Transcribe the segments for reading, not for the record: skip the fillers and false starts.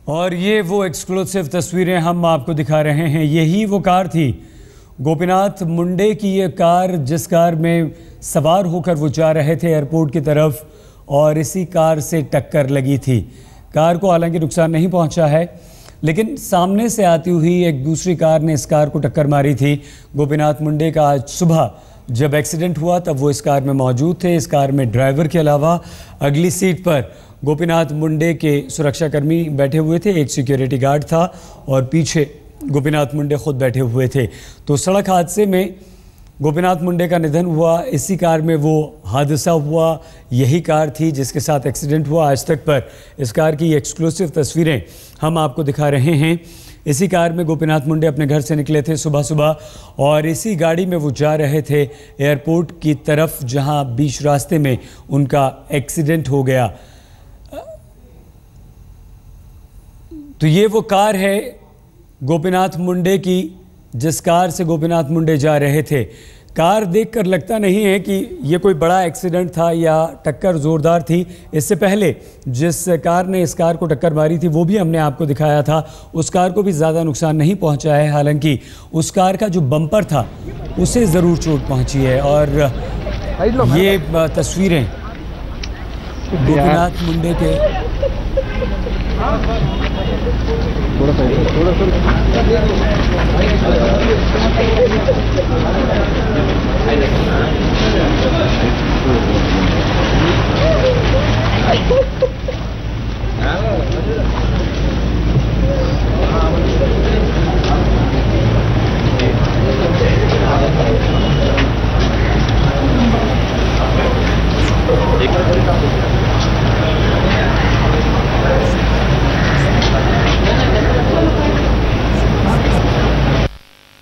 और ये वो एक्सक्लूसिव तस्वीरें हम आपको दिखा रहे हैं। यही वो कार थी, गोपीनाथ मुंडे की ये कार, जिस कार में सवार होकर वो जा रहे थे एयरपोर्ट की तरफ और इसी कार से टक्कर लगी थी। कार को हालांकि नुकसान नहीं पहुंचा है, लेकिन सामने से आती हुई एक दूसरी कार ने इस कार को टक्कर मारी थी। गोपीनाथ मुंडे का आज सुबह जब एक्सीडेंट हुआ तब वो इस कार में मौजूद थे। इस कार में ड्राइवर के अलावा अगली सीट पर गोपीनाथ मुंडे के सुरक्षाकर्मी बैठे हुए थे, एक सिक्योरिटी गार्ड था और पीछे गोपीनाथ मुंडे खुद बैठे हुए थे। तो सड़क हादसे में गोपीनाथ मुंडे का निधन हुआ। इसी कार में वो हादसा हुआ, यही कार थी जिसके साथ एक्सीडेंट हुआ। आज तक पर इस कार की एक्सक्लूसिव तस्वीरें हम आपको दिखा रहे हैं। इसी कार में गोपीनाथ मुंडे अपने घर से निकले थे सुबह सुबह और इसी गाड़ी में वो जा रहे थे एयरपोर्ट की तरफ, जहां बीच रास्ते में उनका एक्सीडेंट हो गया। तो ये वो कार है गोपीनाथ मुंडे की, जिस कार से गोपीनाथ मुंडे जा रहे थे। कार देखकर लगता नहीं है कि ये कोई बड़ा एक्सीडेंट था या टक्कर ज़ोरदार थी। इससे पहले जिस कार ने इस कार को टक्कर मारी थी वो भी हमने आपको दिखाया था, उस कार को भी ज़्यादा नुकसान नहीं पहुंचा है। हालांकि उस कार का जो बम्पर था उसे ज़रूर चोट पहुंची है। और ये तस्वीरें गोपीनाथ मुंडे के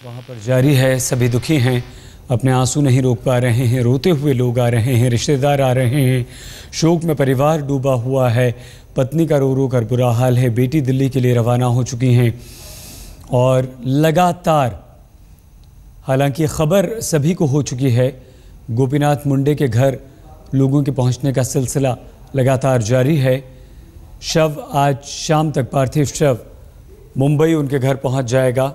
वहाँ पर जारी है। सभी दुखी हैं, अपने आंसू नहीं रोक पा रहे हैं, रोते हुए लोग आ रहे हैं, रिश्तेदार आ रहे हैं, शोक में परिवार डूबा हुआ है। पत्नी का रो रो कर बुरा हाल है। बेटी दिल्ली के लिए रवाना हो चुकी हैं और लगातार, हालांकि खबर सभी को हो चुकी है, गोपीनाथ मुंडे के घर लोगों के पहुंचने का सिलसिला लगातार जारी है। शव आज शाम तक, पार्थिव शव मुंबई उनके घर पहुंच जाएगा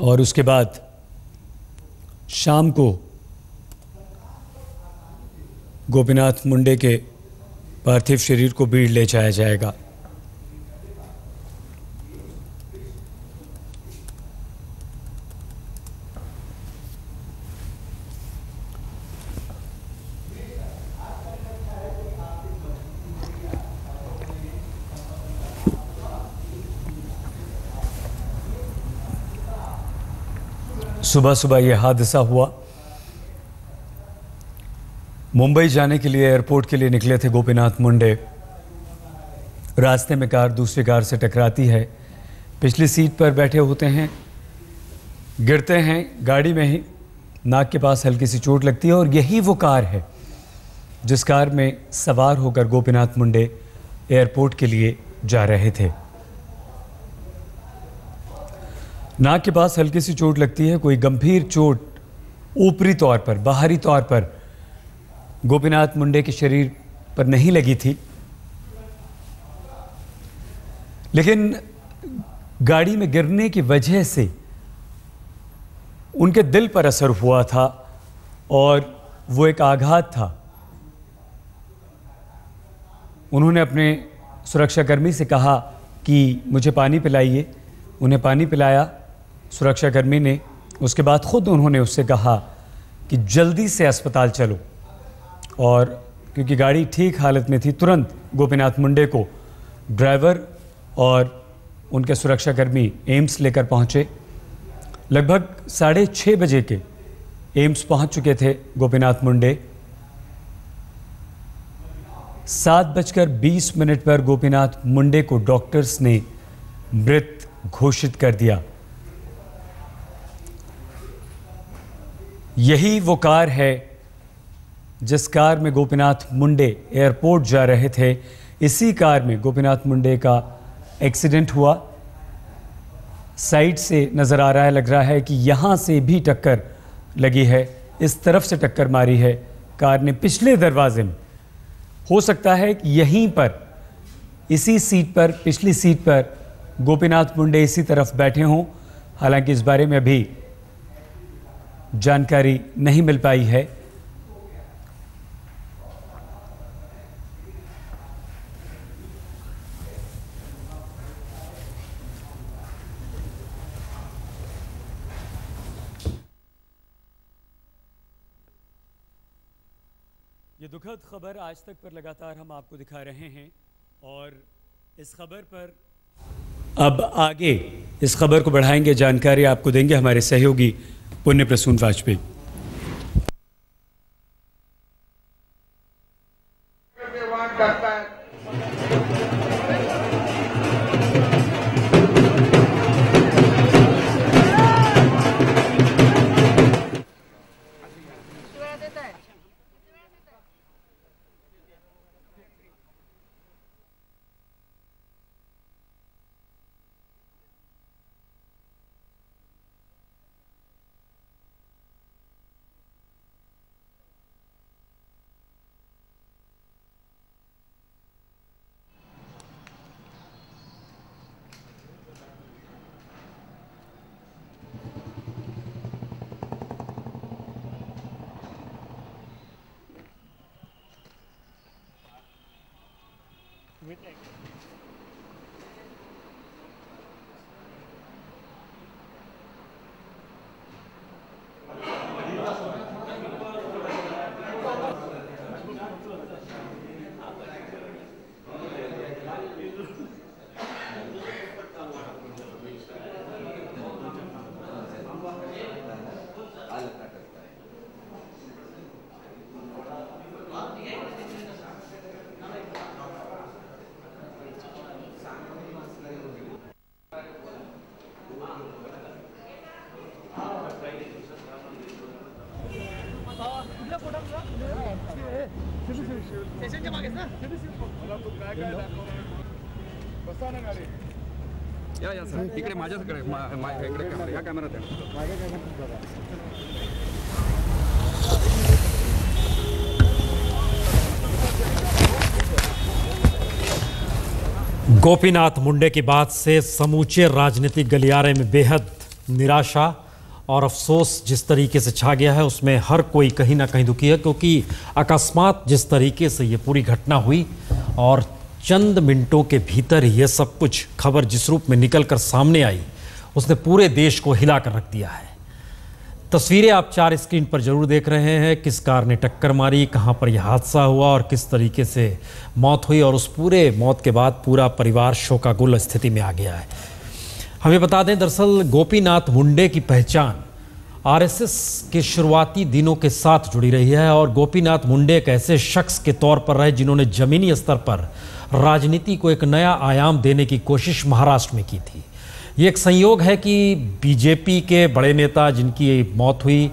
और उसके बाद शाम को गोपीनाथ मुंडे के पार्थिव शरीर को बीड़ ले जाया जाएगा। सुबह सुबह यह हादसा हुआ। मुंबई जाने के लिए एयरपोर्ट के लिए निकले थे गोपीनाथ मुंडे। रास्ते में कार दूसरी कार से टकराती है। पिछली सीट पर बैठे होते हैं, गिरते हैं गाड़ी में ही, नाक के पास हल्की सी चोट लगती है। और यही वो कार है जिस कार में सवार होकर गोपीनाथ मुंडे एयरपोर्ट के लिए जा रहे थे। नाक के पास हल्की सी चोट लगती है। कोई गंभीर चोट ऊपरी तौर पर, बाहरी तौर पर गोपीनाथ मुंडे के शरीर पर नहीं लगी थी, लेकिन गाड़ी में गिरने की वजह से उनके दिल पर असर हुआ था और वो एक आघात था। उन्होंने अपने सुरक्षाकर्मी से कहा कि मुझे पानी पिलाइए। उन्हें पानी पिलाया सुरक्षाकर्मी ने। उसके बाद खुद उन्होंने उससे कहा कि जल्दी से अस्पताल चलो, और क्योंकि गाड़ी ठीक हालत में थी, तुरंत गोपीनाथ मुंडे को ड्राइवर और उनके सुरक्षाकर्मी एम्स लेकर पहुंचे। लगभग 6:30 बजे के एम्स पहुंच चुके थे गोपीनाथ मुंडे। 7:20 पर गोपीनाथ मुंडे को डॉक्टर्स ने मृत घोषित कर दिया। यही वो कार है जिस कार में गोपीनाथ मुंडे एयरपोर्ट जा रहे थे। इसी कार में गोपीनाथ मुंडे का एक्सीडेंट हुआ। साइड से नज़र आ रहा है, लग रहा है कि यहाँ से भी टक्कर लगी है, इस तरफ से टक्कर मारी है कार ने पिछले दरवाजे में। हो सकता है कि यहीं पर, इसी सीट पर, पिछली सीट पर गोपीनाथ मुंडे इसी तरफ बैठे हों। हालांकि इस बारे में अभी जानकारी नहीं मिल पाई है। ये दुखद खबर आज तक पर लगातार हम आपको दिखा रहे हैं और इस खबर पर अब आगे इस खबर को बढ़ाएंगे, जानकारी आपको देंगे हमारे सहयोगी पुण्य प्रसून वाजपेयी। या सर इकडे माझ्याकडे इकडे या कॅमेरात गोपीनाथ मुंडे की बात से समूचे राजनीतिक गलियारे में बेहद निराशा और अफसोस जिस तरीके से छा गया है, उसमें हर कोई कहीं ना कहीं दुखी है, क्योंकि अकस्मात जिस तरीके से ये पूरी घटना हुई और चंद मिनटों के भीतर ये सब कुछ खबर जिस रूप में निकलकर सामने आई, उसने पूरे देश को हिला कर रख दिया है। तस्वीरें आप 4 स्क्रीन पर जरूर देख रहे हैं, किस कार ने टक्कर मारी, कहां पर यह हादसा हुआ और किस तरीके से मौत हुई, और उस पूरे मौत के बाद पूरा परिवार शोकाकुल स्थिति में आ गया है। हमें बता दें, दरअसल गोपीनाथ मुंडे की पहचान आरएसएस के शुरुआती दिनों के साथ जुड़ी रही है और गोपीनाथ मुंडे एक ऐसे शख्स के तौर पर रहे जिन्होंने जमीनी स्तर पर राजनीति को एक नया आयाम देने की कोशिश महाराष्ट्र में की थी। ये एक संयोग है कि बीजेपी के बड़े नेता जिनकी मौत हुई,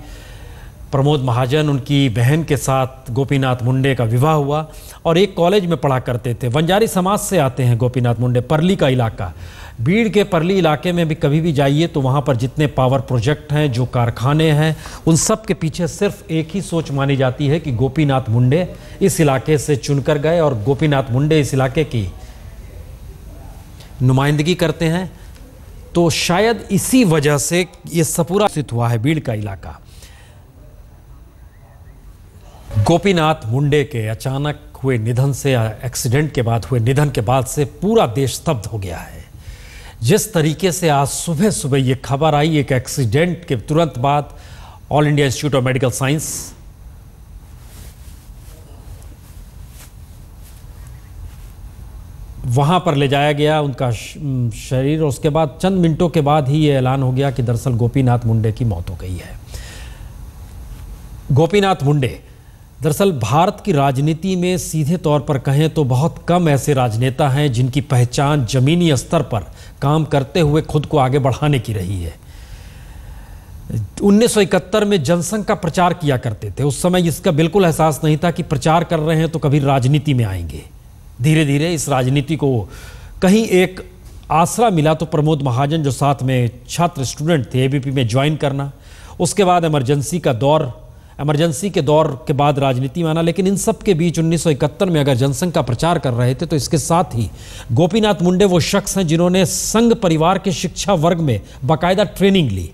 प्रमोद महाजन, उनकी बहन के साथ गोपीनाथ मुंडे का विवाह हुआ और एक कॉलेज में पढ़ा करते थे। वंजारी समाज से आते हैं गोपीनाथ मुंडे। परली का इलाका, बीड़ के परली इलाके में भी कभी भी जाइए तो वहाँ पर जितने पावर प्रोजेक्ट हैं, जो कारखाने हैं, उन सब के पीछे सिर्फ एक ही सोच मानी जाती है कि गोपीनाथ मुंडे इस इलाके से चुनकर गए और गोपीनाथ मुंडे इस इलाके की नुमाइंदगी करते हैं। तो शायद इसी वजह से ये सपूरा स्थित हुआ है बीड़ का इलाका। गोपीनाथ मुंडे के अचानक हुए निधन से, एक्सीडेंट के बाद हुए निधन के बाद से पूरा देश स्तब्ध हो गया है। जिस तरीके से आज सुबह सुबह ये खबर आई, एक एक्सीडेंट के तुरंत बाद all India institute of medical science वहां पर ले जाया गया उनका शरीर, और उसके बाद चंद मिनटों के बाद ही ये ऐलान हो गया कि दरअसल गोपीनाथ मुंडे की मौत हो गई है। गोपीनाथ मुंडे दरअसल भारत की राजनीति में सीधे तौर पर कहें तो बहुत कम ऐसे राजनेता हैं जिनकी पहचान जमीनी स्तर पर काम करते हुए खुद को आगे बढ़ाने की रही है। 1971 में जनसंघ का प्रचार किया करते थे। उस समय इसका बिल्कुल एहसास नहीं था कि प्रचार कर रहे हैं तो कभी राजनीति में आएंगे। धीरे धीरे इस राजनीति को कहीं एक आसरा मिला तो प्रमोद महाजन, जो साथ में छात्र स्टूडेंट थे, एबीपी में ज्वाइन करना। उसके बाद इमरजेंसी का दौर इमरजेंसी के दौर के बाद राजनीति में आना, लेकिन इन सब के बीच 1971 में अगर जनसंघ का प्रचार कर रहे थे तो इसके साथ ही गोपीनाथ मुंडे वो शख्स हैं जिन्होंने संघ परिवार के शिक्षा वर्ग में बाकायदा ट्रेनिंग ली।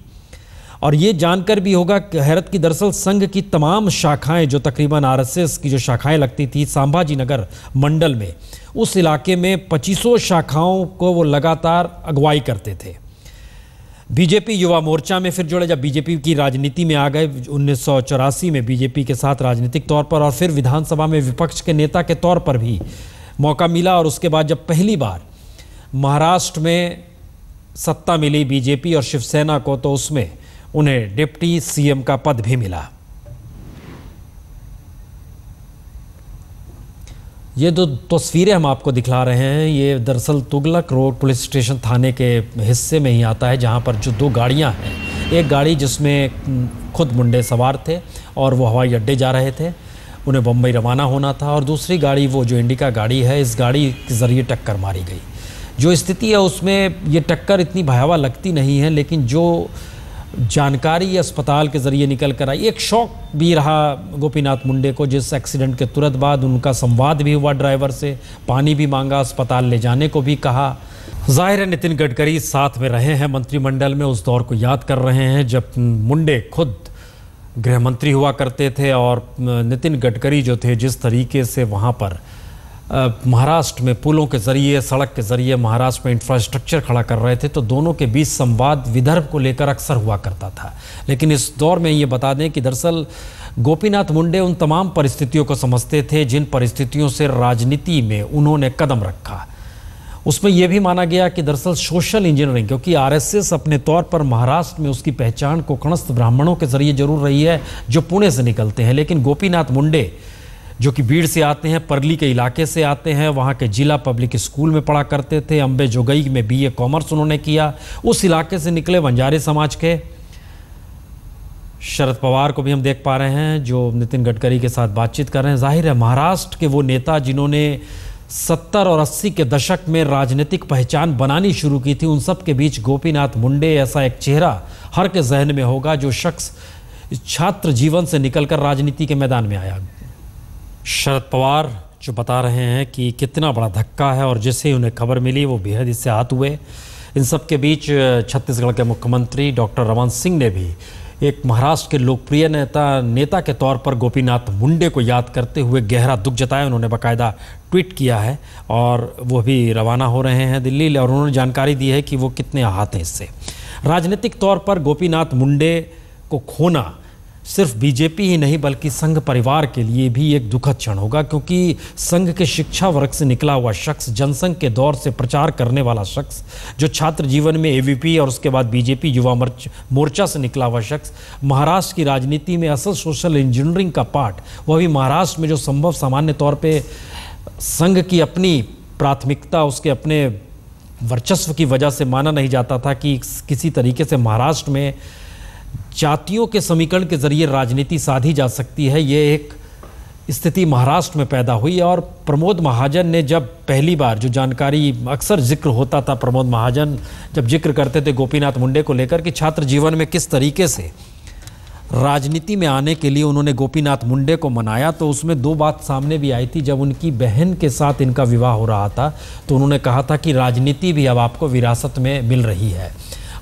और ये जानकर भी होगा कि हैरत की, दरअसल संघ की तमाम शाखाएं जो तकरीबन आरएसएस की जो शाखाएं लगती थी संभाजी नगर मंडल में, उस इलाके में 25 शाखाओं को वो लगातार अगुवाई करते थे। बीजेपी युवा मोर्चा में फिर जुड़े, जब बीजेपी की राजनीति में आ गए 1984 में बीजेपी के साथ राजनीतिक तौर पर, और फिर विधानसभा में विपक्ष के नेता के तौर पर भी मौका मिला। और उसके बाद जब पहली बार महाराष्ट्र में सत्ता मिली बीजेपी और शिवसेना को, तो उसमें उन्हें डिप्टी सीएम का पद भी मिला। ये जो तस्वीरें हम आपको दिखला रहे हैं, ये दरअसल तुगलक रोड पुलिस स्टेशन थाने के हिस्से में ही आता है, जहां पर जो 2 गाड़ियां हैं, एक गाड़ी जिसमें खुद मुंडे सवार थे और वो हवाई अड्डे जा रहे थे, उन्हें बम्बई रवाना होना था, और दूसरी गाड़ी वो जो इंडिका गाड़ी है, इस गाड़ी के ज़रिए टक्कर मारी गई। जो स्थिति है उसमें ये टक्कर इतनी भयावह लगती नहीं है, लेकिन जो जानकारी अस्पताल के ज़रिए निकल कर आई, एक शौक भी रहा गोपीनाथ मुंडे को, जिस एक्सीडेंट के तुरंत बाद उनका संवाद भी हुआ ड्राइवर से, पानी भी मांगा, अस्पताल ले जाने को भी कहा। जाहिर है नितिन गडकरी साथ में रहे हैं मंत्रिमंडल में, उस दौर को याद कर रहे हैं जब मुंडे खुद गृह मंत्री हुआ करते थे, और नितिन गडकरी जो थे जिस तरीके से वहाँ पर महाराष्ट्र में पुलों के ज़रिए, सड़क के ज़रिए महाराष्ट्र में इंफ्रास्ट्रक्चर खड़ा कर रहे थे, तो दोनों के बीच संवाद विदर्भ को लेकर अक्सर हुआ करता था। लेकिन इस दौर में ये बता दें कि दरअसल गोपीनाथ मुंडे उन तमाम परिस्थितियों को समझते थे जिन परिस्थितियों से राजनीति में उन्होंने कदम रखा। उसमें यह भी माना गया कि दरअसल सोशल इंजीनियरिंग, क्योंकि आरएसएस अपने तौर पर महाराष्ट्र में उसकी पहचान कोकणस्थ ब्राह्मणों के ज़रिए जरूर रही है जो पुणे से निकलते हैं, लेकिन गोपीनाथ मुंडे जो कि बीड़ से आते हैं, परली के इलाके से आते हैं, वहाँ के जिला पब्लिक स्कूल में पढ़ा करते थे, अम्बे जोगई में बीए कॉमर्स उन्होंने किया, उस इलाके से निकले बंजारे समाज के। शरद पवार को भी हम देख पा रहे हैं जो नितिन गडकरी के साथ बातचीत कर रहे हैं। जाहिर है महाराष्ट्र के वो नेता जिन्होंने 70 और 80 के दशक में राजनीतिक पहचान बनानी शुरू की थी, उन सब के बीच गोपीनाथ मुंडे ऐसा एक चेहरा हर के जहन में होगा जो शख्स छात्र जीवन से निकलकर राजनीति के मैदान में आया। शरद पवार जो बता रहे हैं कि कितना बड़ा धक्का है, और जैसे ही उन्हें खबर मिली वो बेहद इससे आहत हुए। इन सब के बीच छत्तीसगढ़ के मुख्यमंत्री डॉक्टर रमन सिंह ने भी एक महाराष्ट्र के लोकप्रिय नेता के तौर पर गोपीनाथ मुंडे को याद करते हुए गहरा दुख जताया। उन्होंने बाकायदा ट्वीट किया है और वो भी रवाना हो रहे हैं दिल्ली, और उन्होंने जानकारी दी है कि वो कितने आहत हैं इससे। राजनीतिक तौर पर गोपीनाथ मुंडे को खोना सिर्फ बीजेपी ही नहीं बल्कि संघ परिवार के लिए भी एक दुखद क्षण होगा, क्योंकि संघ के शिक्षा वर्ग से निकला हुआ शख्स, जनसंघ के दौर से प्रचार करने वाला शख्स, जो छात्र जीवन में एवीपी और उसके बाद बीजेपी युवा मोर्चा से निकला हुआ शख्स, महाराष्ट्र की राजनीति में असल सोशल इंजीनियरिंग का पाठ, वह भी महाराष्ट्र में जो संभव सामान्य तौर पर संघ की अपनी प्राथमिकता, उसके अपने वर्चस्व की वजह से माना नहीं जाता था कि किसी तरीके से महाराष्ट्र में जातियों के समीकरण के जरिए राजनीति साधी जा सकती है। ये एक स्थिति महाराष्ट्र में पैदा हुई, और प्रमोद महाजन ने जब पहली बार, जो जानकारी अक्सर जिक्र होता था, प्रमोद महाजन जब जिक्र करते थे गोपीनाथ मुंडे को लेकर कि छात्र जीवन में किस तरीके से राजनीति में आने के लिए उन्होंने गोपीनाथ मुंडे को मनाया, तो उसमें 2 बात सामने भी आई थी। जब उनकी बहन के साथ इनका विवाह हो रहा था तो उन्होंने कहा था कि राजनीति भी अब आपको विरासत में मिल रही है,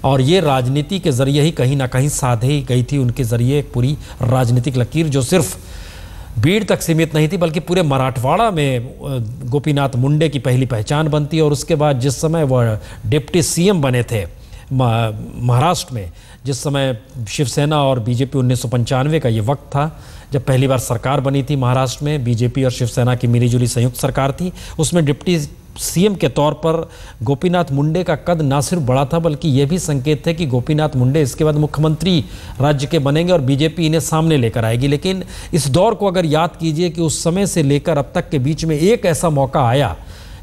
और ये राजनीति के ज़रिए ही कहीं ना कहीं साधे गई थी उनके ज़रिए पूरी राजनीतिक लकीर, जो सिर्फ बीड़ तक सीमित नहीं थी बल्कि पूरे मराठवाड़ा में गोपीनाथ मुंडे की पहली पहचान बनती है। और उसके बाद जिस समय वह डिप्टी सीएम बने थे महाराष्ट्र में, जिस समय शिवसेना और बीजेपी 1995 का ये वक्त था जब पहली बार सरकार बनी थी महाराष्ट्र में, बीजेपी और शिवसेना की मिलीजुली संयुक्त सरकार थी, उसमें डिप्टी सीएम के तौर पर गोपीनाथ मुंडे का कद ना सिर्फ बड़ा था बल्कि यह भी संकेत थे कि गोपीनाथ मुंडे इसके बाद मुख्यमंत्री राज्य के बनेंगे और बीजेपी इन्हें सामने लेकर आएगी। लेकिन इस दौर को अगर याद कीजिए कि उस समय से लेकर अब तक के बीच में एक ऐसा मौका आया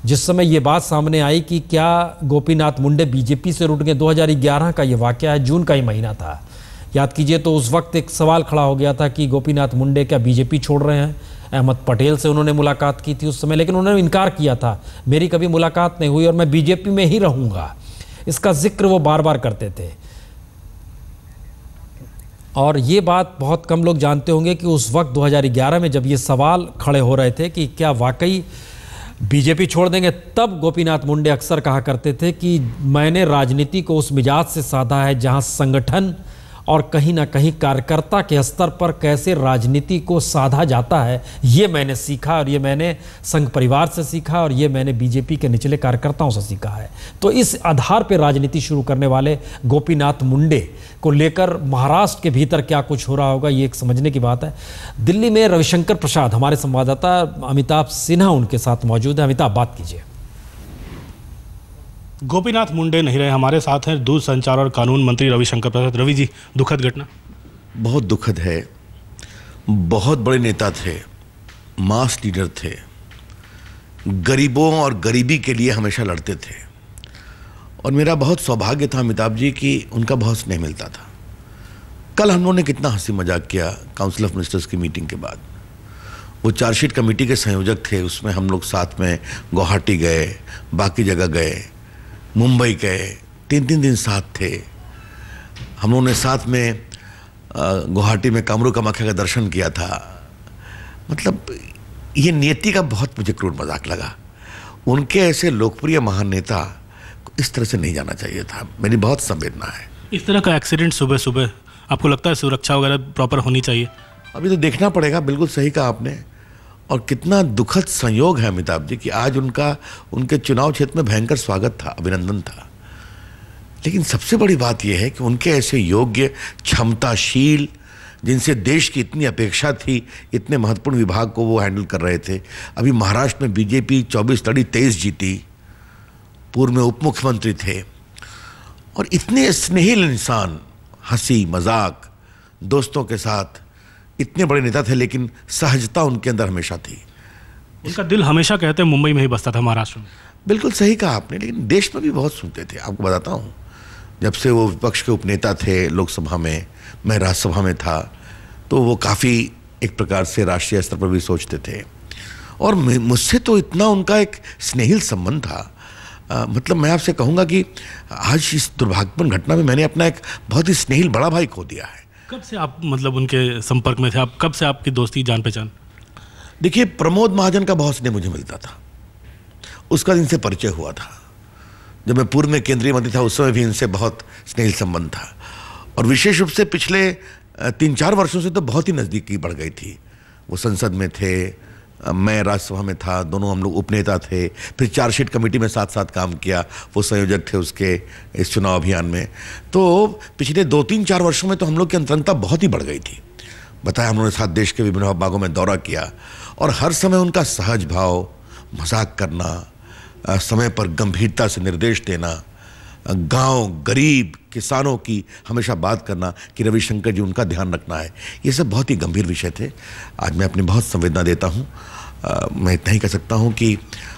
जिस समय ये बात सामने आई कि क्या गोपीनाथ मुंडे बीजेपी से रुट गए। 2011 का ये वाकया है, जून का ही महीना था। याद कीजिए तो उस वक्त एक सवाल खड़ा हो गया था कि गोपीनाथ मुंडे क्या बीजेपी छोड़ रहे हैं। अहमद पटेल से उन्होंने मुलाकात की थी उस समय, लेकिन उन्होंने इनकार किया था, मेरी कभी मुलाकात नहीं हुई और मैं बीजेपी में ही रहूंगा। इसका जिक्र वो बार बार करते थे। और ये बात बहुत कम लोग जानते होंगे कि उस वक्त 2011 में जब ये सवाल खड़े हो रहे थे कि क्या वाकई बीजेपी छोड़ देंगे, तब गोपीनाथ मुंडे अक्सर कहा करते थे कि मैंने राजनीति को उस मिजाज से साधा है जहां संगठन और कहीं ना कहीं कार्यकर्ता के स्तर पर कैसे राजनीति को साधा जाता है, ये मैंने सीखा और ये मैंने संघ परिवार से सीखा और ये मैंने बीजेपी के निचले कार्यकर्ताओं से सीखा है। तो इस आधार पर राजनीति शुरू करने वाले गोपीनाथ मुंडे को लेकर महाराष्ट्र के भीतर क्या कुछ हो रहा होगा, ये एक समझने की बात है। दिल्ली में रविशंकर प्रसाद, हमारे संवाददाता अमिताभ सिन्हा उनके साथ मौजूद है। अमिताभ, बात कीजिए। गोपीनाथ मुंडे नहीं रहे, हमारे साथ हैं दूर संचार और कानून मंत्री रविशंकर प्रसाद। रवि जी, दुखद घटना। बहुत दुखद है। बहुत बड़े नेता थे, मास लीडर थे, गरीबों और गरीबी के लिए हमेशा लड़ते थे और मेरा बहुत सौभाग्य था अमिताभ जी कि उनका बहुत स्नेह मिलता था। कल हम लोगों ने कितना हंसी मजाक किया काउंसिल ऑफ मिनिस्टर्स की मीटिंग के बाद। वो चार्जशीट कमेटी के संयोजक थे, उसमें हम लोग साथ में गुवाहाटी गए, बाकी जगह गए, मुंबई गए, 3-3 दिन साथ थे। हम लोगों ने साथ में गुवाहाटी में कामरू कामाख्या का दर्शन किया था। मतलब ये नियति का बहुत मुझे क्रूर मजाक लगा। उनके ऐसे लोकप्रिय महान नेता को इस तरह से नहीं जाना चाहिए था। मेरी बहुत संवेदना है। इस तरह का एक्सीडेंट सुबह सुबह, आपको लगता है सुरक्षा वगैरह प्रॉपर होनी चाहिए? अभी तो देखना पड़ेगा। बिल्कुल सही कहा आपने। और कितना दुखद संयोग है अमिताभ जी कि आज उनके चुनाव क्षेत्र में भयंकर स्वागत था, अभिनंदन था। लेकिन सबसे बड़ी बात यह है कि उनके ऐसे योग्य, क्षमताशील, जिनसे देश की इतनी अपेक्षा थी, इतने महत्वपूर्ण विभाग को वो हैंडल कर रहे थे। अभी महाराष्ट्र में बीजेपी 24 लड़ी 23 जीती, पूर्व में उप मुख्यमंत्री थे और इतने स्नेहिल इंसान, हंसी मजाक, दोस्तों के साथ इतने बड़े नेता थे, लेकिन सहजता उनके अंदर हमेशा थी। उनका दिल हमेशा कहते हैं मुंबई में ही बसता था, महाराष्ट्र में। बिल्कुल सही कहा आपने। लेकिन देश में भी बहुत सुनते थे। आपको बताता हूँ, जब से वो विपक्ष के उपनेता थे लोकसभा में, मैं राज्यसभा में था, तो वो काफ़ी एक प्रकार से राष्ट्रीय स्तर पर भी सोचते थे और मुझसे तो इतना उनका एक स्नेहिल संबंध था। मतलब मैं आपसे कहूँगा कि आज इस दुर्भाग्यपूर्ण घटना में मैंने अपना एक बहुत ही स्नेहिल बड़ा भाई खो दिया है। कब से आप मतलब उनके संपर्क में थे? आप कब से आपकी दोस्ती, जान पहचान? देखिए, प्रमोद महाजन का बहुत स्नेह मुझे मिलता था। उसका इनसे परिचय हुआ था। जब मैं पूर्व में केंद्रीय मंत्री था, उस समय भी इनसे बहुत स्नेहिल संबंध था और विशेष रूप से पिछले 3-4 वर्षों से तो बहुत ही नज़दीकी बढ़ गई थी। वो संसद में थे, मैं राज्यसभा में था, दोनों हम लोग उपनेता थे। फिर चार्जशीट कमेटी में साथ साथ काम किया, वो संयोजक थे उसके इस चुनाव अभियान में। तो पिछले 2-3-4 वर्षों में तो हम लोग की अंतरंगता बहुत ही बढ़ गई थी। बताया, हम लोगों ने साथ देश के विभिन्न भागों में दौरा किया और हर समय उनका सहज भाव, मजाक करना, समय पर गंभीरता से निर्देश देना, गांव, गरीब, किसानों की हमेशा बात करना कि रविशंकर जी उनका ध्यान रखना है, ये सब बहुत ही गंभीर विषय थे। आज मैं अपनी बहुत संवेदना देता हूँ। मैं इतना ही कह सकता हूँ कि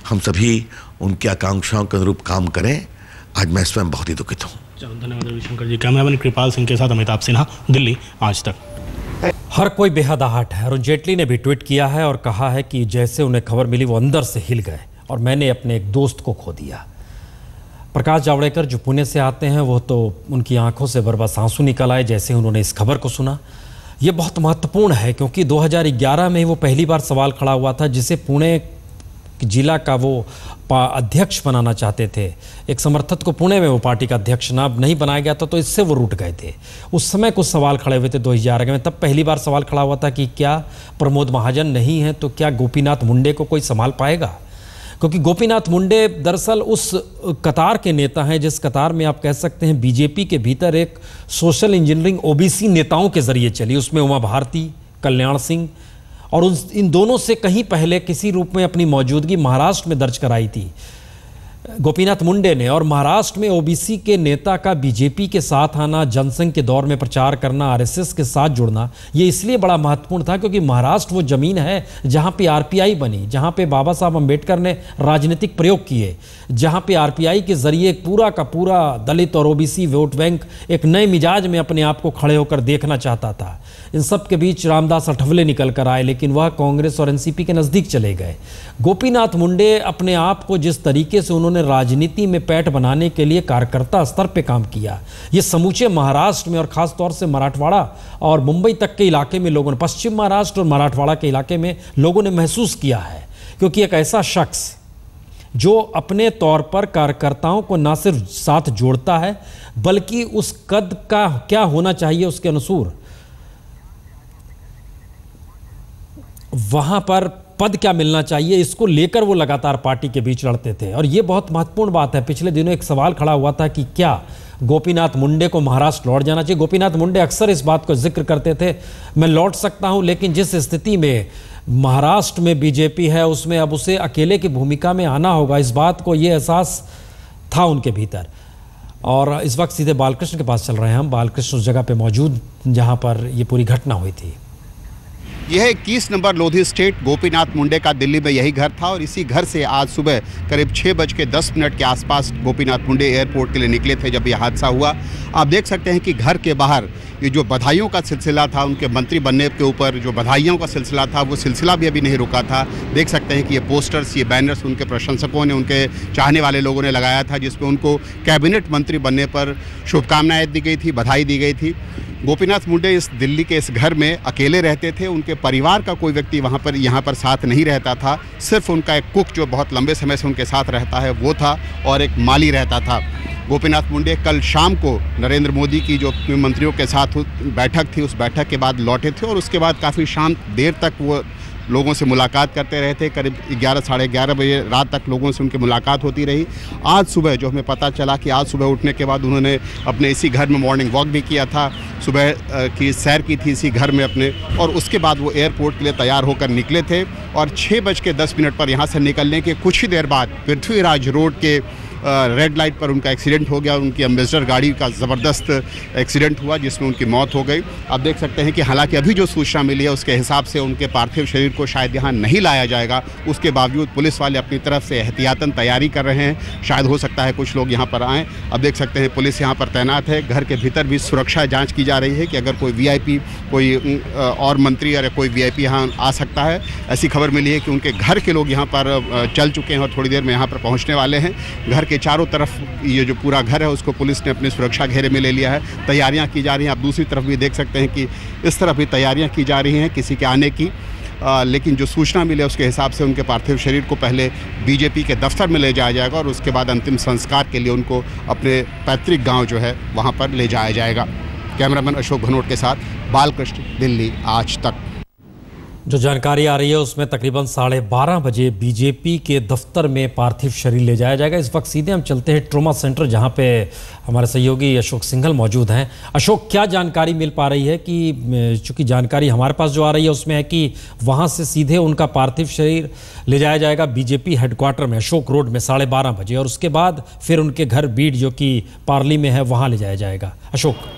हम सभी उनकी आकांक्षाओं के अनुरूप काम करें। आज मैं स्वयं बहुत ही दुखित हूँ। चलो, धन्यवाद रविशंकर जी। कैमरामैन कृपाल सिंह के साथ अमिताभ सिन्हा, दिल्ली आज तक। हर कोई बेहद आहट है। अरुण जेटली ने भी ट्वीट किया है और कहा है कि जैसे उन्हें खबर मिली वो अंदर से हिल गए और मैंने अपने एक दोस्त को खो दिया। प्रकाश जावड़ेकर जो पुणे से आते हैं, वो तो उनकी आंखों से बरबस आंसू निकल आए जैसे उन्होंने इस खबर को सुना। ये बहुत महत्वपूर्ण है क्योंकि 2011 में वो पहली बार सवाल खड़ा हुआ था, जिसे पुणे जिला का वो अध्यक्ष बनाना चाहते थे। एक समर्थक को पुणे में वो पार्टी का अध्यक्ष नहीं बनाया गया था, तो इससे वो रुट गए थे। उस समय कुछ सवाल खड़े हुए थे 2011 में। तब पहली बार सवाल खड़ा हुआ था कि क्या प्रमोद महाजन नहीं है तो क्या गोपीनाथ मुंडे को कोई संभाल पाएगा, क्योंकि गोपीनाथ मुंडे दरअसल उस कतार के नेता हैं जिस कतार में आप कह सकते हैं बीजेपी के भीतर एक सोशल इंजीनियरिंग ओबीसी नेताओं के जरिए चली। उसमें उमा भारती, कल्याण सिंह और इन दोनों से कहीं पहले किसी रूप में अपनी मौजूदगी महाराष्ट्र में दर्ज कराई थी गोपीनाथ मुंडे ने। और महाराष्ट्र में ओबीसी के नेता का बीजेपी के साथ आना, जनसंघ के दौर में प्रचार करना, आरएसएस के साथ जुड़ना, ये इसलिए बड़ा महत्वपूर्ण था क्योंकि महाराष्ट्र वो जमीन है जहां पे आरपीआई बनी, जहां पे बाबा साहब अम्बेडकर ने राजनीतिक प्रयोग किए, जहां पे आरपीआई के जरिए पूरा का पूरा दलित और ओबीसी वोट बैंक एक नए मिजाज में अपने आप को खड़े होकर देखना चाहता था। इन सब के बीच रामदास अठवले निकल कर आए, लेकिन वह कांग्रेस और एनसीपी के नज़दीक चले गए। गोपीनाथ मुंडे अपने आप को जिस तरीके से उन्होंने उन्होंने राजनीति में पैठ बनाने के लिए कार्यकर्ता स्तर पे काम किया। ये समूचे महाराष्ट्र में और ख़ास तौर से मराठवाड़ा और मुंबई तक के इलाके में लोगों ने, पश्चिम महाराष्ट्र और मराठवाड़ा के इलाके में लोगों ने महसूस किया है, क्योंकि एक ऐसा शख्स जो अपने तौर पर कार्यकर्ताओं को न सिर्फ साथ जोड़ता है बल्कि उस कद का क्या होना चाहिए उसके अनुसार वहां पर पद क्या मिलना चाहिए, इसको लेकर वो लगातार पार्टी के बीच लड़ते थे। और ये बहुत महत्वपूर्ण बात है। पिछले दिनों एक सवाल खड़ा हुआ था कि क्या गोपीनाथ मुंडे को महाराष्ट्र लौट जाना चाहिए। गोपीनाथ मुंडे अक्सर इस बात को जिक्र करते थे, मैं लौट सकता हूं, लेकिन जिस स्थिति में महाराष्ट्र में बीजेपी है उसमें अब उसे अकेले की भूमिका में आना होगा, इस बात को ये एहसास था उनके भीतर। और इस वक्त सीधे बालकृष्ण के पास चल रहे हैं हम। बालकृष्ण उस जगह पे मौजूद जहां पर ये पूरी घटना हुई थी। यह 21 नंबर लोधी स्टेट गोपीनाथ मुंडे का दिल्ली में यही घर था और इसी घर से आज सुबह करीब 6:10 के आसपास गोपीनाथ मुंडे एयरपोर्ट के लिए निकले थे जब यह हादसा हुआ। आप देख सकते हैं कि घर के बाहर ये जो बधाइयों का सिलसिला था, उनके मंत्री बनने के ऊपर जो बधाइयों का सिलसिला था, वो सिलसिला भी अभी नहीं रुका था। देख सकते हैं कि ये पोस्टर्स, ये बैनर्स उनके प्रशंसकों ने, उनके चाहने वाले लोगों ने लगाया था, जिसमें उनको कैबिनेट मंत्री बनने पर शुभकामनाएं दी गई थी, बधाई दी गई थी। गोपीनाथ मुंडे इस दिल्ली के इस घर में अकेले रहते थे। उनके परिवार का कोई व्यक्ति यहाँ पर साथ नहीं रहता था। सिर्फ उनका एक कुक जो बहुत लंबे समय से उनके साथ रहता है वो था और एक माली रहता था। गोपीनाथ मुंडे कल शाम को नरेंद्र मोदी की जो मंत्रियों के साथ बैठक थी, उस बैठक के बाद लौटे थे और उसके बाद काफ़ी शाम देर तक वो लोगों से मुलाकात करते रहे थे। करीब 11 साढ़े 11 बजे रात तक लोगों से उनकी मुलाकात होती रही। आज सुबह जो हमें पता चला कि आज सुबह उठने के बाद उन्होंने अपने इसी घर में मॉर्निंग वॉक भी किया था, सुबह की सैर की थी इसी घर में अपने, और उसके बाद वो एयरपोर्ट के लिए तैयार होकर निकले थे। और 6:10 पर यहाँ से निकलने के कुछ ही देर बाद पृथ्वीराज रोड के रेड लाइट पर उनका एक्सीडेंट हो गया। उनकी एम्बेसडर गाड़ी का ज़बरदस्त एक्सीडेंट हुआ जिसमें उनकी मौत हो गई। आप देख सकते हैं कि हालांकि अभी जो सूचना मिली है उसके हिसाब से उनके पार्थिव शरीर को शायद यहाँ नहीं लाया जाएगा। उसके बावजूद पुलिस वाले अपनी तरफ से एहतियातन तैयारी कर रहे हैं, शायद हो सकता है कुछ लोग यहाँ पर आएँ। अब देख सकते हैं पुलिस यहाँ पर तैनात है। घर के भीतर भी सुरक्षा जाँच की जा रही है कि अगर कोई VIP, कोई और मंत्री या कोई VIP यहाँ आ सकता है। ऐसी खबर मिली है कि उनके घर के लोग यहाँ पर चल चुके हैं और थोड़ी देर में यहाँ पर पहुँचने वाले हैं। घर के चारों तरफ ये जो पूरा घर है उसको पुलिस ने अपने सुरक्षा घेरे में ले लिया है। तैयारियां की जा रही हैं। आप दूसरी तरफ भी देख सकते हैं कि इस तरफ भी तैयारियां की जा रही हैं किसी के आने की। लेकिन जो सूचना मिले उसके हिसाब से उनके पार्थिव शरीर को पहले बीजेपी के दफ्तर में ले जाया जाएगा और उसके बाद अंतिम संस्कार के लिए उनको अपने पैतृक गाँव जो है वहाँ पर ले जाया जाएगा। कैमरामैन अशोक भनोट के साथ बालकृष्ण, दिल्ली आज तक। जो जानकारी आ रही है उसमें तकरीबन 12:30 बजे बीजेपी के दफ्तर में पार्थिव शरीर ले जाया जाएगा। इस वक्त सीधे हम चलते हैं ट्रॉमा सेंटर जहां पे हमारे सहयोगी अशोक सिंघल मौजूद हैं। अशोक, क्या जानकारी मिल पा रही है कि चूंकि जानकारी हमारे पास जो आ रही है उसमें है कि वहां से सीधे उनका पार्थिव शरीर ले जाया जाएगा बीजेपी हेडक्वार्टर में अशोक रोड में 12:30 बजे और उसके बाद फिर उनके घर बीड जो कि पार्ली में है वहाँ ले जाया जाएगा। अशोक।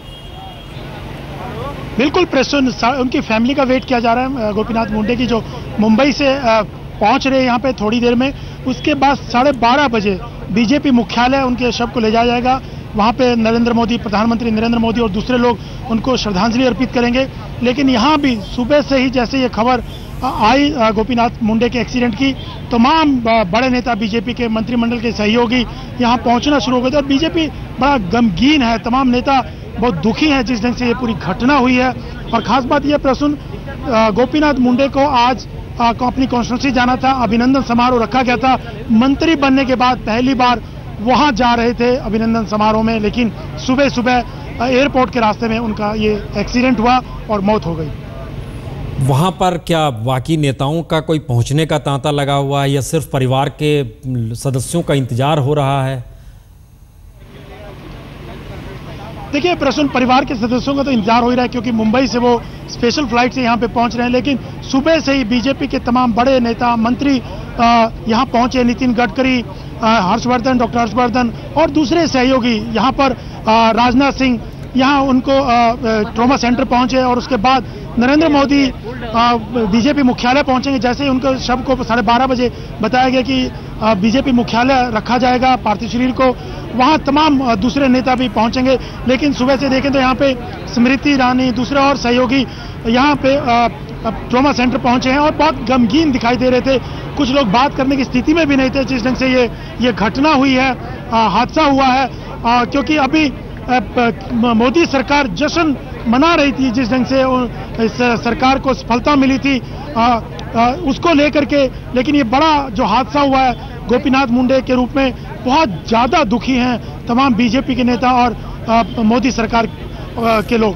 बिल्कुल प्रसून, उनकी फैमिली का वेट किया जा रहा है। गोपीनाथ मुंडे की जो मुंबई से पहुंच रहे हैं यहाँ पे थोड़ी देर में, उसके बाद 12:30 बजे बीजेपी मुख्यालय उनके शव को ले जाया जाएगा। वहाँ पे नरेंद्र मोदी, प्रधानमंत्री नरेंद्र मोदी और दूसरे लोग उनको श्रद्धांजलि अर्पित करेंगे। लेकिन यहाँ भी सुबह से ही जैसे ये खबर आई गोपीनाथ मुंडे के एक्सीडेंट की, तमाम बड़े नेता बीजेपी के मंत्रिमंडल के सहयोगी यहाँ पहुँचना शुरू हो गए थे और बीजेपी बड़ा गमगीन है। तमाम नेता बहुत दुखी हैं जिस ढंग से ये पूरी घटना हुई है। और खास बात यह प्रसून, गोपीनाथ मुंडे को आज अपनी कॉन्स्टिट्यूंसी जाना था, अभिनंदन समारोह रखा गया था। मंत्री बनने के बाद पहली बार वहां जा रहे थे अभिनंदन समारोह में, लेकिन सुबह सुबह एयरपोर्ट के रास्ते में उनका ये एक्सीडेंट हुआ और मौत हो गई। वहां पर क्या बाकी नेताओं का कोई पहुंचने का तांता लगा हुआ है या सिर्फ परिवार के सदस्यों का इंतजार हो रहा है? देखिए प्रसून, परिवार के सदस्यों का तो इंतजार हो ही रहा है क्योंकि मुंबई से वो स्पेशल फ्लाइट से यहाँ पे पहुँच रहे हैं। लेकिन सुबह से ही बीजेपी के तमाम बड़े नेता, मंत्री यहाँ पहुँचे। नितिन गडकरी, हर्षवर्धन, डॉक्टर हर्षवर्धन और दूसरे सहयोगी यहाँ पर, राजनाथ सिंह यहाँ उनको ट्रॉमा सेंटर पहुँचे और उसके बाद नरेंद्र मोदी बीजेपी मुख्यालय पहुँचेंगे। जैसे ही उनके शव को 12:30 बजे बताया गया कि बीजेपी मुख्यालय रखा जाएगा पार्थिव शरीर को, वहाँ तमाम दूसरे नेता भी पहुँचेंगे। लेकिन सुबह से देखें तो यहाँ पे स्मृति ईरानी, दूसरे और सहयोगी यहाँ पे ट्रॉमा सेंटर पहुंचे हैं और बहुत गमगीन दिखाई दे रहे थे। कुछ लोग बात करने की स्थिति में भी नहीं थे जिस ढंग से ये घटना हुई है, हादसा हुआ है, क्योंकि अभी मोदी सरकार जश्न मना रही थी जिस ढंग से इस सरकार को सफलता मिली थी उसको लेकर के। लेकिन ये बड़ा जो हादसा हुआ है गोपीनाथ मुंडे के रूप में बहुत ज़्यादा दुखी हैं तमाम बीजेपी के नेता और मोदी सरकार के लोग।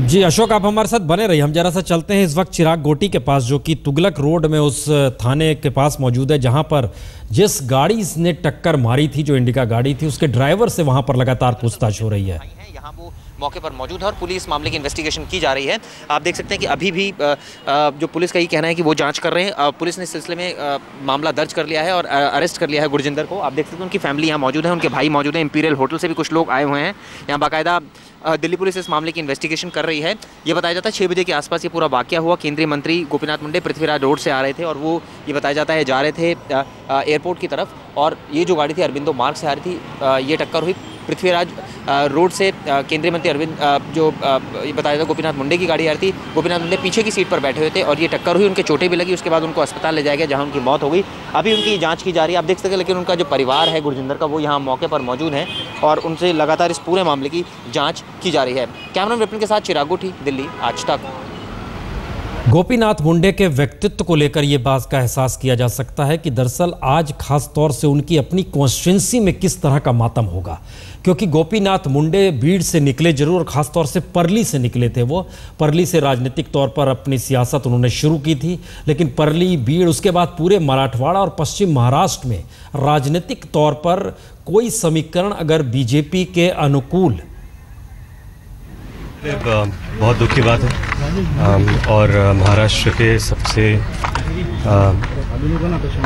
जी अशोक, आप हमारे साथ बने रहिए। हम जरा सा चलते हैं इस वक्त चिराग गोटी के पास, जो कि तुगलक रोड में उस थाने के पास मौजूद है जहां पर जिस गाड़ी ने टक्कर मारी थी, जो इंडिका गाड़ी थी, उसके ड्राइवर से वहां पर लगातार पूछताछ हो रही है। यहाँ वो मौके पर मौजूद है और पुलिस मामले की इन्वेस्टिगेशन की जा रही है। आप देख सकते हैं कि अभी भी जो पुलिस का ये कहना है कि वो जांच कर रहे हैं। पुलिस ने इस सिलसिले में मामला दर्ज कर लिया है और अरेस्ट कर लिया है गुरजिंदर को। आप देख सकते हैं उनकी फैमिली यहाँ मौजूद है, उनके भाई मौजूद हैं, इंपीरियल होटल से भी कुछ लोग आए हुए हैं। यहाँ बाकायदा दिल्ली पुलिस इस मामले की इन्वेस्टिगेशन कर रही है। ये बताया जाता है 6 बजे के आसपास ये पूरा वाकया हुआ। केंद्रीय मंत्री गोपीनाथ मुंडे पृथ्वीराज रोड से आ रहे थे और वो ये बताया जाता है जा रहे थे एयरपोर्ट की तरफ, और ये जो गाड़ी थी अरबिंदो मार्ग से आ रही थी। ये टक्कर हुई पृथ्वीराज रोड से केंद्रीय मंत्री अरविंद जो ये बताया था गोपीनाथ मुंडे की गाड़ी आ रही थी। गोपीनाथ मुंडे पीछे की सीट पर बैठे हुए थे और ये टक्कर हुई, उनके चोटें भी लगी। उसके बाद उनको अस्पताल ले जाया गया जहां उनकी मौत हो गई। अभी उनकी जांच की जा रही है, आप देख सकते हैं। लेकिन उनका जो परिवार है गुरजिंदर का, वो यहाँ मौके पर मौजूद है और उनसे लगातार इस पूरे मामले की जाँच की जा रही है। कैमरामैन विपिन के साथ चिराग गोटी, दिल्ली, आज तक। गोपीनाथ मुंडे के व्यक्तित्व को लेकर यह बात का एहसास किया जा सकता है कि दरअसल आज खास तौर से उनकी अपनी कॉन्स्टिट्यूंसी में किस तरह का मातम होगा, क्योंकि गोपीनाथ मुंडे भीड़ से निकले जरूर, और ख़ास तौर से परली से निकले थे। वो परली से राजनीतिक तौर पर अपनी सियासत उन्होंने शुरू की थी, लेकिन परली, भीड़, उसके बाद पूरे मराठवाड़ा और पश्चिम महाराष्ट्र में राजनीतिक तौर पर कोई समीकरण अगर बीजेपी के अनुकूल, बहुत दुख की बात है। और महाराष्ट्र के सबसे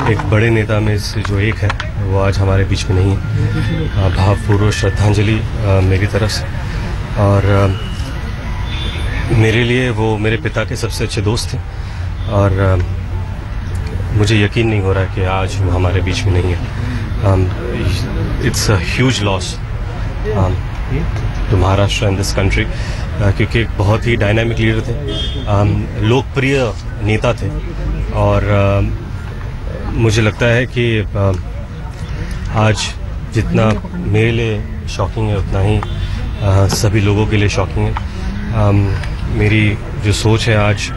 एक बड़े नेता में से जो एक है वो आज हमारे बीच में नहीं है। भावपूर्वक श्रद्धांजलि मेरी तरफ से। और मेरे लिए वो मेरे पिता के सबसे अच्छे दोस्त थे और मुझे यकीन नहीं हो रहा कि आज वो हमारे बीच में नहीं है। It's a huge loss to Maharashtra and this country, क्योंकि बहुत ही डायनामिक लीडर थे, लोकप्रिय नेता थे। और मुझे लगता है कि आज जितना मेरे लिए शॉकिंग है उतना ही सभी लोगों के लिए शॉकिंग है। मेरी जो सोच है आज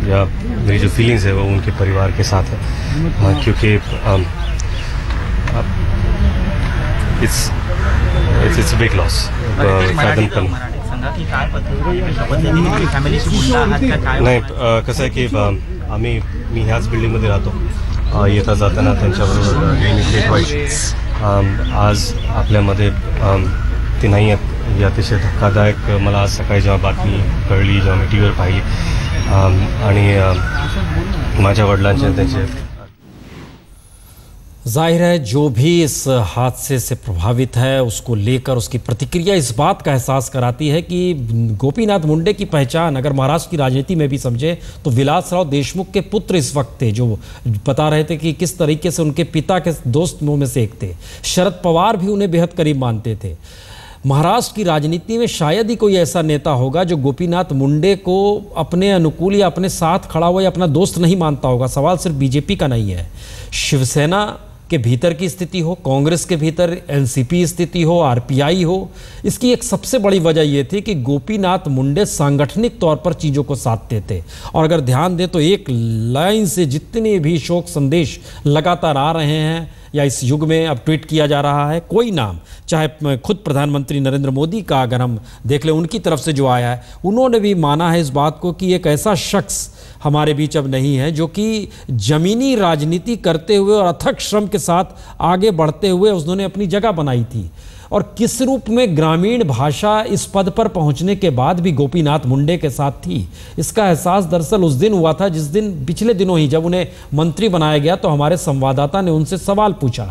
या मेरी जो फीलिंग्स है वो उनके परिवार के साथ है, क्योंकि इट्स अ बिग लॉस। नाही, कसं आहे की मी ह्याच बिल्डिंगमध्ये राहतो, येता जाताना त्यांच्याबरोबर नेहमी भेट व्हायची। आज आपल्यामध्ये ते नाही आहेत, ही अतिशय धक्कादायक मला आज सकाळी जेव्हा बातमी कळली, जेव्हा मी टीव्हीवर पाहिली आणि माझ्या वडिलांचे त्यांचे। जाहिर है जो भी इस हादसे से प्रभावित है उसको लेकर उसकी प्रतिक्रिया इस बात का एहसास कराती है कि गोपीनाथ मुंडे की पहचान अगर महाराष्ट्र की राजनीति में भी समझे तो विलासराव देशमुख के पुत्र इस वक्त थे, जो बता रहे थे कि किस तरीके से उनके पिता के दोस्तों में से एक थे। शरद पवार भी उन्हें बेहद करीब मानते थे। महाराष्ट्र की राजनीति में शायद ही कोई ऐसा नेता होगा जो गोपीनाथ मुंडे को अपने अनुकूल या अपने साथ खड़ा हुआ या अपना दोस्त नहीं मानता होगा। सवाल सिर्फ बीजेपी का नहीं है, शिवसेना के भीतर की स्थिति हो, कांग्रेस के भीतर एनसीपी स्थिति हो, आरपीआई हो। इसकी एक सबसे बड़ी वजह यह थी कि गोपीनाथ मुंडे सांगठनिक तौर पर चीज़ों को साधते थे। और अगर ध्यान दें तो एक लाइन से जितने भी शोक संदेश लगातार आ रहे हैं या इस युग में अब ट्वीट किया जा रहा है, कोई नाम, चाहे खुद प्रधानमंत्री नरेंद्र मोदी का अगर हम देख लें, उनकी तरफ से जो आया है, उन्होंने भी माना है इस बात को कि एक ऐसा शख्स हमारे बीच अब नहीं है जो कि जमीनी राजनीति करते हुए और अथक श्रम के साथ आगे बढ़ते हुए उन्होंने अपनी जगह बनाई थी। और किस रूप में ग्रामीण भाषा इस पद पर पहुंचने के बाद भी गोपीनाथ मुंडे के साथ थी, इसका एहसास दरअसल उस दिन हुआ था जिस दिन पिछले दिनों ही जब उन्हें मंत्री बनाया गया तो हमारे संवाददाता ने उनसे सवाल पूछा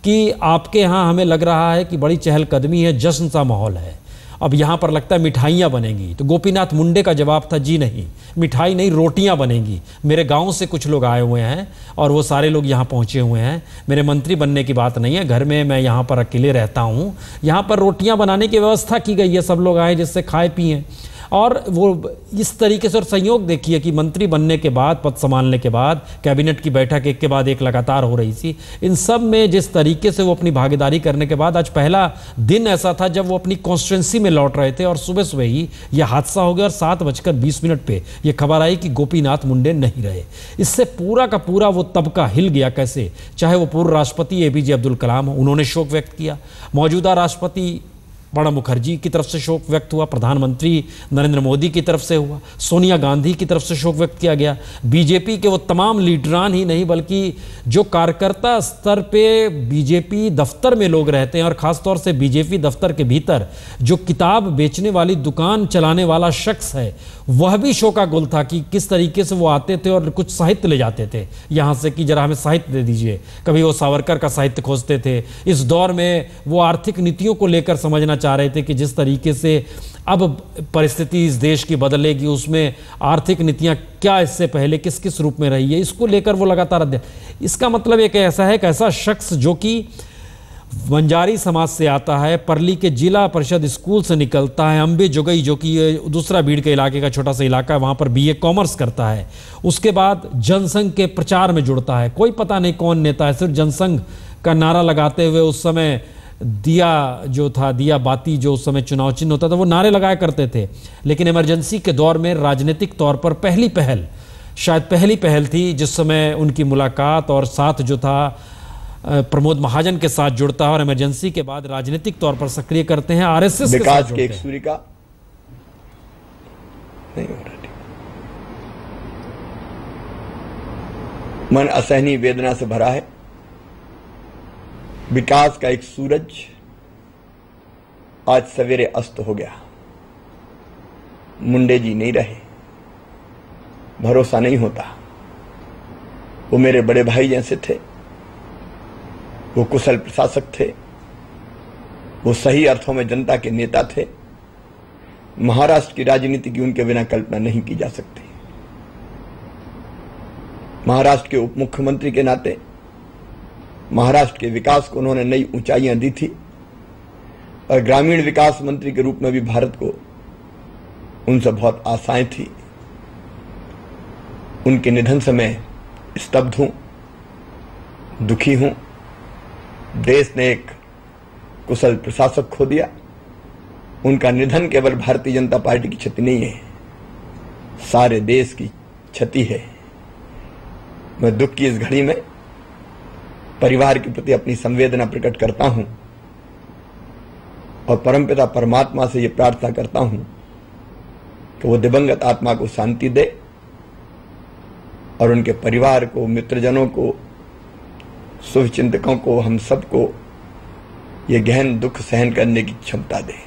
कि आपके यहाँ हमें लग रहा है कि बड़ी चहलकदमी है, जश्न सा माहौल है, अब यहाँ पर लगता है मिठाइयाँ बनेंगी। तो गोपीनाथ मुंडे का जवाब था, जी नहीं, मिठाई नहीं, रोटियाँ बनेंगी। मेरे गांव से कुछ लोग आए हुए हैं और वो सारे लोग यहाँ पहुँचे हुए हैं। मेरे मंत्री बनने की बात नहीं है, घर में मैं यहाँ पर अकेले रहता हूँ, यहाँ पर रोटियाँ बनाने की व्यवस्था की गई है, सब लोग आए जिससे खाए पिएँ। और वो इस तरीके से, और संयोग देखिए कि मंत्री बनने के बाद, पद संभालने के बाद, कैबिनेट की बैठक एक के बाद एक लगातार हो रही थी, इन सब में जिस तरीके से वो अपनी भागीदारी करने के बाद आज पहला दिन ऐसा था जब वो अपनी कॉन्स्टिट्यूंसी में लौट रहे थे और सुबह सुबह ही यह हादसा हो गया और 7:20 पे यह खबर आई कि गोपीनाथ मुंडे नहीं रहे। इससे पूरा का पूरा वो तबका हिल गया। कैसे? चाहे वो पूर्व राष्ट्रपति एपीजे अब्दुल कलाम हो, उन्होंने शोक व्यक्त किया, मौजूदा राष्ट्रपति प्रणब मुखर्जी की तरफ से शोक व्यक्त हुआ, प्रधानमंत्री नरेंद्र मोदी की तरफ से हुआ, सोनिया गांधी की तरफ से शोक व्यक्त किया गया, बीजेपी के वो तमाम लीडरान ही नहीं बल्कि जो कार्यकर्ता स्तर पे बीजेपी दफ्तर में लोग रहते हैं और ख़ासतौर से बीजेपी दफ्तर के भीतर जो किताब बेचने वाली दुकान चलाने वाला शख्स है, वह भी शोकाकुल था कि किस तरीके से वो आते थे और कुछ साहित्य ले जाते थे यहाँ से कि जरा हमें साहित्य दे दीजिए। कभी वो सावरकर का साहित्य खोजते थे। इस दौर में वो आर्थिक नीतियों को लेकर समझना चाह रहे थे कि जिस तरीके से अब परिस्थिति इस देश की बदलेगी, उसमें आर्थिक नीतियां क्या इससे पहले किस किस रूप में रही है, इसको लेकर वो लगातार अध्ययन। इसका मतलब एक ऐसा है कि ऐसा शख्स जो कि बंजारी समाज से आता है, परली के जिला परिषद स्कूल से निकलता है, अम्बे जोगई जो कि दूसरा भीड़ के इलाके का छोटा सा इलाका है, वहाँ पर बीए कॉमर्स करता है, उसके बाद जनसंघ के प्रचार में जुड़ता है। कोई पता नहीं कौन नेता है, सिर्फ जनसंघ का नारा लगाते हुए उस समय दिया जो था, दिया बाती जो उस समय चुनाव चिन्ह होता था, वो नारे लगाया करते थे। लेकिन इमरजेंसी के दौर में राजनीतिक तौर पर पहली पहल थी जिस समय उनकी मुलाकात और साथ जो था प्रमोद महाजन के साथ जुड़ता है और इमरजेंसी के बाद राजनीतिक तौर पर सक्रिय करते हैं, आरएसएस के साथ जुड़ते हैं। एक सूर्य का नहीं हो रहा, मन असहनीय वेदना से भरा है। विकास का एक सूरज आज सवेरे अस्त हो गया। मुंडे जी नहीं रहे, भरोसा नहीं होता। वो मेरे बड़े भाई जैसे थे, वो कुशल प्रशासक थे, वो सही अर्थों में जनता के नेता थे। महाराष्ट्र की राजनीति की उनके बिना कल्पना नहीं की जा सकती। महाराष्ट्र के उप मुख्यमंत्री के नाते महाराष्ट्र के विकास को उन्होंने नई ऊंचाइयां दी थी और ग्रामीण विकास मंत्री के रूप में भी भारत को उनसे बहुत आशाएं थी। उनके निधन से मैं स्तब्ध हूं, दुखी हूं। देश ने एक कुशल प्रशासक खो दिया। उनका निधन केवल भारतीय जनता पार्टी की क्षति नहीं है, सारे देश की क्षति है। मैं दुख की इस घड़ी में परिवार के प्रति अपनी संवेदना प्रकट करता हूं और परमपिता परमात्मा से यह प्रार्थना करता हूं कि वो दिवंगत आत्मा को शांति दे और उनके परिवार को, मित्रजनों को, शुभचिंतकों को, हम सबको ये गहन दुख सहन करने की क्षमता दे।